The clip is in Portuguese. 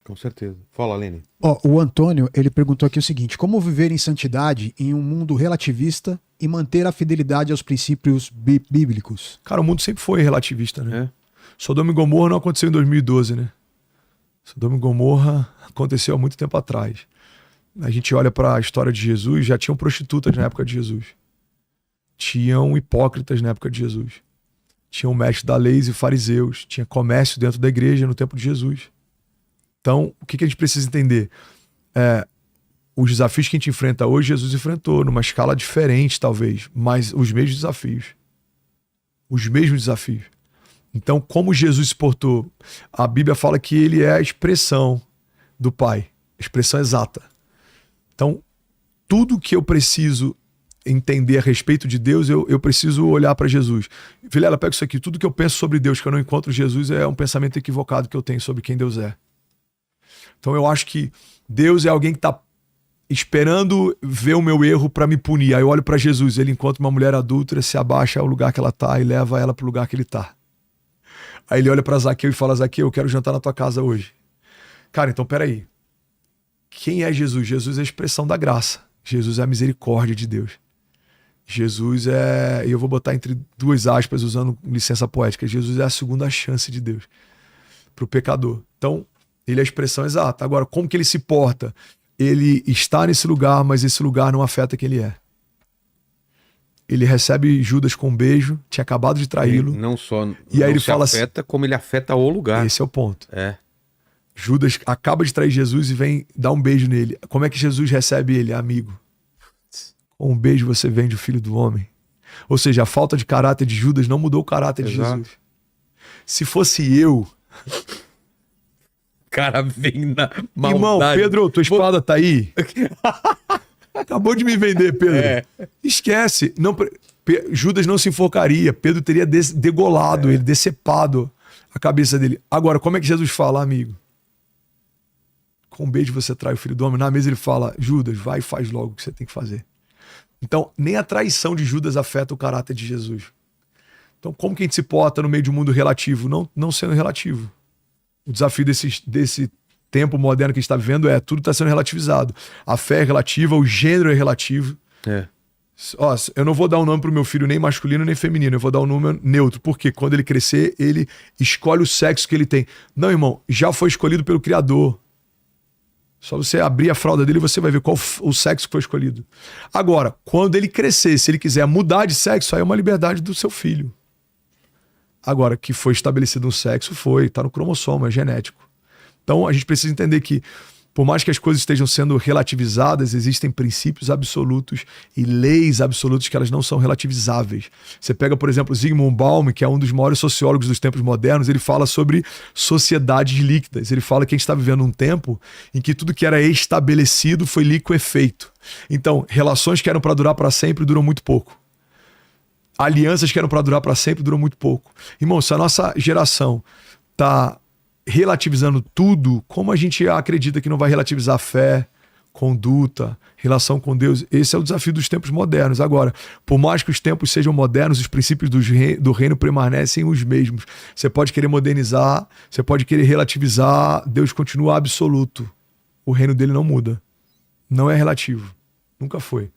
Com certeza. Fala, Lene. Ó, o Antônio, ele perguntou aqui o seguinte: como viver em santidade em um mundo relativista e manter a fidelidade aos princípios bíblicos? Cara, o mundo sempre foi relativista, né? É. Sodoma e Gomorra não aconteceu em 2012, né? Sodoma e Gomorra aconteceu há muito tempo atrás. A gente olha para a história de Jesus, já tinham prostitutas na época de Jesus. Tinham hipócritas na época de Jesus. Tinham mestres da lei e fariseus. Tinha comércio dentro da igreja no tempo de Jesus. Então, o que a gente precisa entender? Os desafios que a gente enfrenta hoje, Jesus enfrentou numa escala diferente, talvez, mas os mesmos desafios. Os mesmos desafios. Então, como Jesus se portou? A Bíblia fala que ele é a expressão do Pai, a expressão exata. Então, tudo que eu preciso entender a respeito de Deus, eu preciso olhar para Jesus. Vilela, pega isso aqui. Tudo que eu penso sobre Deus, que eu não encontro Jesus, é um pensamento equivocado que eu tenho sobre quem Deus é. Então, eu acho que Deus é alguém que está esperando ver o meu erro para me punir. Aí eu olho para Jesus, ele encontra uma mulher adúltera, se abaixa ao lugar que ela está e leva ela para o lugar que ele está. Aí ele olha para Zaqueu e fala: Zaqueu, eu quero jantar na tua casa hoje. Cara, então peraí. Quem é Jesus? Jesus é a expressão da graça. Jesus é a misericórdia de Deus. Jesus é... E eu vou botar entre duas aspas, usando licença poética. Jesus é a segunda chance de Deus para o pecador. Então, ele é a expressão exata. Agora, como que ele se porta? Ele está nesse lugar, mas esse lugar não afeta quem ele é. Ele recebe Judas com um beijo, tinha acabado de traí-lo. Não só e aí ele fala afeta, como ele afeta o lugar. Esse é o ponto. É. Judas acaba de trair Jesus e vem dar um beijo nele. Como é que Jesus recebe ele? Amigo. Com um beijo você vende o Filho do Homem. Ou seja, a falta de caráter de Judas não mudou o caráter de Jesus. Se fosse eu... Cara, vem na maldade. Irmão, Pedro, tua espada tá aí? Acabou de me vender, Pedro. Esquece. Não, Judas não se enforcaria. Pedro teria degolado ele, decepado a cabeça dele. Agora, como é que Jesus fala, amigo? Com um beijo você trai o Filho do Homem. Na mesa ele fala: Judas, vai e faz logo o que você tem que fazer. Então, nem a traição de Judas afeta o caráter de Jesus. Então, como que a gente se porta no meio de um mundo relativo? Não sendo relativo. O desafio desse tempo moderno que a gente está vivendo tudo está sendo relativizado. A fé é relativa, o gênero é relativo. Ó, eu não vou dar um nome pro meu filho nem masculino nem feminino, eu vou dar um nome neutro, porque quando ele crescer, ele escolhe o sexo que ele tem. Não, irmão, já foi escolhido pelo Criador. Só você abrir a fralda dele e você vai ver qual o sexo que foi escolhido. Agora, quando ele crescer, se ele quiser mudar de sexo, aí é uma liberdade do seu filho. Agora, que foi estabelecido um sexo, tá no cromossomo, é genético. Então, a gente precisa entender que, por mais que as coisas estejam sendo relativizadas, existem princípios absolutos e leis absolutas que elas não são relativizáveis. Você pega, por exemplo, Zygmunt Bauman, que é um dos maiores sociólogos dos tempos modernos, ele fala sobre sociedades líquidas. Ele fala que a gente está vivendo um tempo em que tudo que era estabelecido foi liquefeito. Então, relações que eram para durar para sempre duram muito pouco. Alianças que eram para durar para sempre duram muito pouco. Irmão, se a nossa geração está relativizando tudo, como a gente acredita que não vai relativizar fé, conduta, relação com Deus? Esse é o desafio dos tempos modernos. Agora, por mais que os tempos sejam modernos, os princípios do reino permanecem os mesmos. Você pode querer modernizar, você pode querer relativizar, Deus continua absoluto. O reino dele não muda. Não é relativo. Nunca foi.